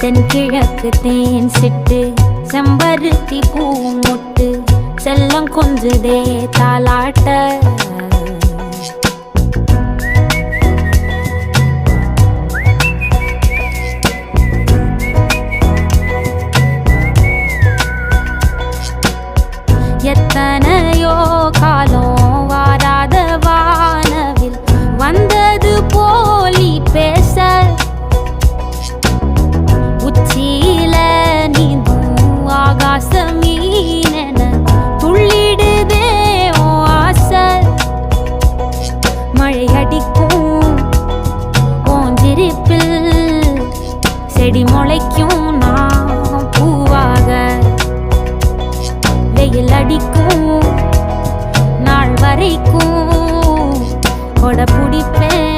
தென்கிழக்கு தேன் சிட்டு செம்பருத்தி பூ முட்டு செல்லம் கொஞ்சுதே தாலாட்ட எத்தனையோ காலம் வாராத வானவில் வந்தது போலி பேச உச்சியில நீந்தும் ஆகாச மீனென துள்ளிடுதே ஓ ஆசை மழை அடிக்கும் ஓஞ்சிருப்பில் செடி முளைக்கும் நான் பூவாக வெயில் அடிக்கும் நாள் வரைக்கும் கொடை பிடிப்பேன்